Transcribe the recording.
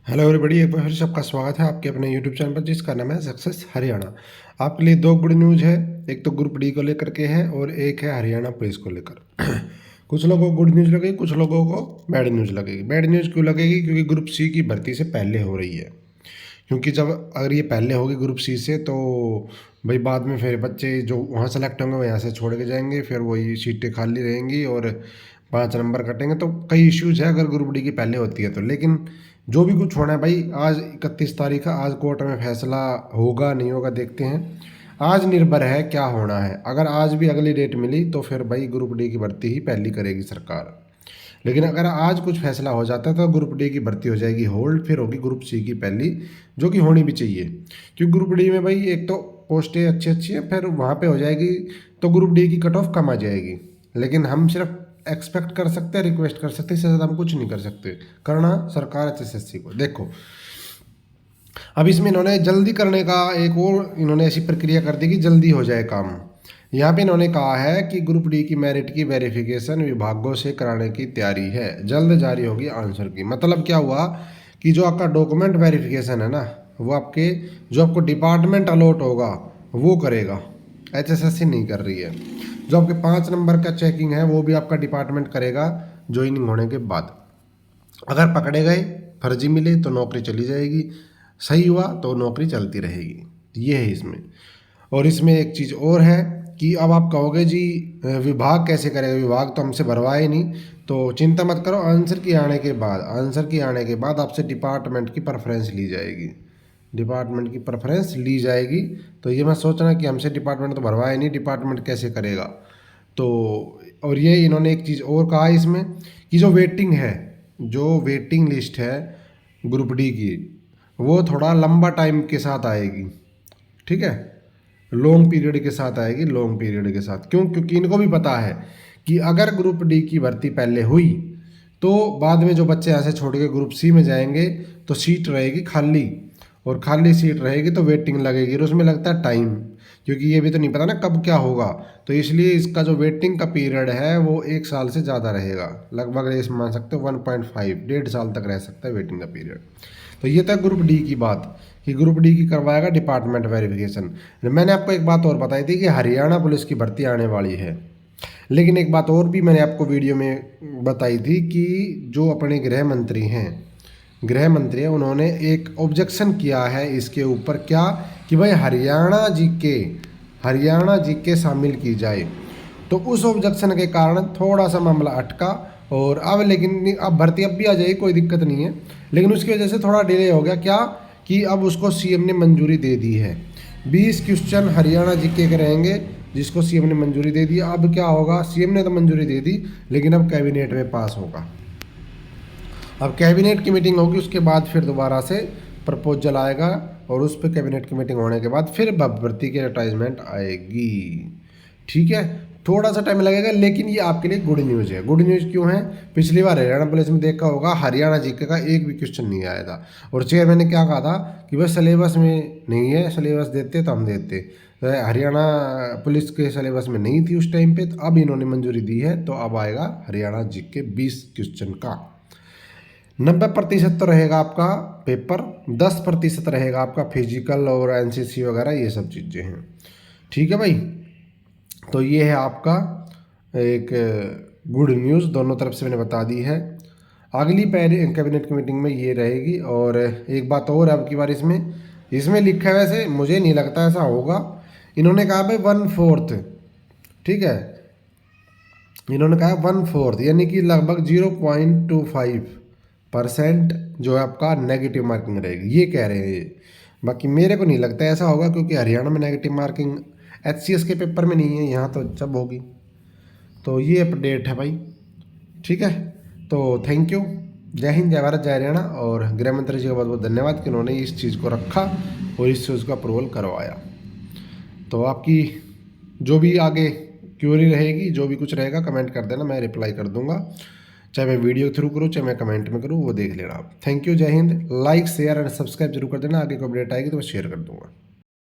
Hello everybody, एक बार फिर सबका स्वागत है आपके अपने यूट्यूब चैनल पर जिसका नाम है सक्सेस हरियाणा। आपके लिए दो गुड न्यूज़ है। एक तो ग्रुप डी को लेकर के है और एक है हरियाणा पुलिस को लेकर। कुछ लोगों को गुड न्यूज़ लगेगी, कुछ लोगों को बैड न्यूज़ लगेगी। बैड न्यूज़ क्यों लगेगी? क्योंकि ग्रुप सी की भर्ती से पहले हो रही है। क्योंकि जब अगर ये पहले होगी ग्रुप सी से तो भाई बाद में फिर बच्चे जो वहाँ सेलेक्ट होंगे वो यहाँ से छोड़ के जाएंगे, फिर वही सीटें खाली रहेंगी और 5 नंबर कटेंगे। तो कई इश्यूज है अगर ग्रुप डी की पहले होती है तो। लेकिन जो भी कुछ होना है भाई, आज 31 तारीख है, आज कोर्ट में फैसला होगा नहीं होगा देखते हैं। आज निर्भर है क्या होना है। अगर आज भी अगली डेट मिली तो फिर भाई ग्रुप डी की भर्ती ही पहली करेगी सरकार। लेकिन अगर आज कुछ फैसला हो जाता है तो ग्रुप डी की भर्ती हो जाएगी होल्ड, फिर होगी ग्रुप सी की पहली, जो कि होनी भी चाहिए। क्योंकि ग्रुप डी में भाई एक तो पोस्टें अच्छी अच्छी हैं, फिर वहाँ पे हो जाएगी तो ग्रुप डी की कट ऑफ कम आ जाएगी। लेकिन हम सिर्फ एक्सपेक्ट कर सकते हैं, रिक्वेस्ट कर सकते हैं, इससे ज़्यादा हम कुछ नहीं कर सकते। करना सरकार HSSC को। देखो अब इसमें इन्होंने जल्दी करने का एक और इन्होंने ऐसी प्रक्रिया कर दी कि जल्दी हो जाए काम। यहाँ पे इन्होंने कहा है कि ग्रुप डी की मेरिट की वेरिफिकेशन विभागों से कराने की तैयारी है, जल्द जारी होगी आंसर की। मतलब क्या हुआ कि जो आपका डॉक्यूमेंट वेरिफिकेशन है ना, वो आपके जो आपको डिपार्टमेंट अलॉट होगा वो करेगा, HSSC नहीं कर रही है। जो आपके 5 नंबर का चेकिंग है वो भी आपका डिपार्टमेंट करेगा ज्वाइनिंग होने के बाद। अगर पकड़े गए, फर्जी मिले तो नौकरी चली जाएगी, सही हुआ तो नौकरी चलती रहेगी। ये है इसमें। और इसमें एक चीज़ और है कि अब आप कहोगे जी विभाग कैसे करेगा, विभाग तो हमसे भरवाए नहीं। तो चिंता मत करो, आंसर की आने के बाद आपसे डिपार्टमेंट की प्रेफरेंस ली जाएगी। डिपार्टमेंट की प्रेफरेंस ली जाएगी। तो ये मत सोचना कि हमसे डिपार्टमेंट तो भरवाए नहीं, डिपार्टमेंट कैसे करेगा। तो और ये इन्होंने एक चीज़ और कहा इसमें कि जो वेटिंग लिस्ट है ग्रुप डी की, वो थोड़ा लंबा टाइम के साथ आएगी। ठीक है, लॉन्ग पीरियड के साथ आएगी, लॉन्ग पीरियड के साथ। क्यों? क्योंकि इनको भी पता है कि अगर ग्रुप डी की भर्ती पहले हुई तो बाद में जो बच्चे यहाँ से छोड़ के ग्रुप सी में जाएंगे तो सीट रहेगी खाली, और खाली सीट रहेगी तो वेटिंग लगेगी, और उसमें लगता है टाइम। क्योंकि ये भी तो नहीं पता ना कब क्या होगा। तो इसलिए इसका जो वेटिंग का पीरियड है वो 1 साल से ज़्यादा रहेगा। लगभग ये मान सकते हो 1.5 डेढ़ साल तक रह सकता है वेटिंग का पीरियड। तो ये था ग्रुप डी की बात कि ग्रुप डी की करवाएगा डिपार्टमेंट वेरिफिकेशन। मैंने आपको एक बात और बताई थी कि हरियाणा पुलिस की भर्ती आने वाली है। लेकिन एक बात और भी मैंने आपको वीडियो में बताई थी कि जो अपने गृह मंत्री हैं, उन्होंने एक ऑब्जेक्शन किया है इसके ऊपर। क्या? कि भाई हरियाणा जी के शामिल की जाए। तो उस ऑब्जेक्शन के कारण थोड़ा सा मामला अटका, और अब लेकिन अब भर्ती अब भी आ जाएगी, कोई दिक्कत नहीं है। लेकिन उसकी वजह से थोड़ा डिले हो गया। क्या? कि अब उसको सीएम ने मंजूरी दे दी है। 20 क्वेश्चन हरियाणा जीके के रहेंगे जिसको सीएम ने मंजूरी दे दी। अब क्या होगा, सीएम ने तो मंजूरी दे दी लेकिन अब कैबिनेट में पास होगा। अब कैबिनेट की मीटिंग होगी, उसके बाद फिर दोबारा से प्रपोजल आएगा, और उस पर कैबिनेट की मीटिंग होने के बाद फिर भर्ती की एडवर्टाइजमेंट आएगी। ठीक है, थोड़ा सा टाइम लगेगा, लेकिन ये आपके लिए गुड न्यूज़ है। गुड न्यूज़ क्यों है? पिछली बार हरियाणा पुलिस में देखा होगा, हरियाणा जीके का एक भी क्वेश्चन नहीं आया था, और चेयरमैन ने क्या कहा था कि बस सिलेबस में नहीं है, सिलेबस देते तो हम देते। तो हरियाणा पुलिस के सिलेबस में नहीं थी उस टाइम पे, तो अब इन्होंने मंजूरी दी है, तो अब आएगा हरियाणा जीके 20 क्वेश्चन का। 90% तो रहेगा आपका पेपर, 10% रहेगा आपका फिजिकल और एनसीसी वगैरह, ये सब चीज़ें हैं। ठीक है भाई, तो ये है आपका एक गुड न्यूज़, दोनों तरफ से मैंने बता दी है। अगली कैबिनेट की मीटिंग में ये रहेगी। और एक बात और है, अब की बार इसमें लिखा है, वैसे मुझे नहीं लगता ऐसा होगा। इन्होंने कहा भाई 1/4, ठीक है, इन्होंने कहा 1/4 यानी कि लगभग 0.25% जो है आपका नेगेटिव मार्किंग रहेगी, ये कह रहे हैं ये। बाकी मेरे को नहीं लगता ऐसा होगा, क्योंकि हरियाणा में नेगेटिव मार्किंग HCS के पेपर में नहीं है, यहाँ तो जब होगी। तो ये अपडेट है भाई। ठीक है, तो थैंक यू। जय हिंद, जय भारत, जय हरियाणा। और गृह मंत्री जी का बहुत बहुत धन्यवाद कि उन्होंने इस चीज़ को रखा और इस चीज़ का अप्रूवल करवाया। तो आपकी जो भी आगे क्यूरी रहेगी, जो भी कुछ रहेगा, कमेंट कर देना, मैं रिप्लाई कर दूंगा। चाहे मैं वीडियो के थ्रू करूँ, चाहे मैं कमेंट में करूँ, वो देख लेना आप। थैंक यू, जय Hind. Like share and subscribe जरूर कर देना, आगे को अपडेट आएगी तो मैं शेयर कर दूंगा।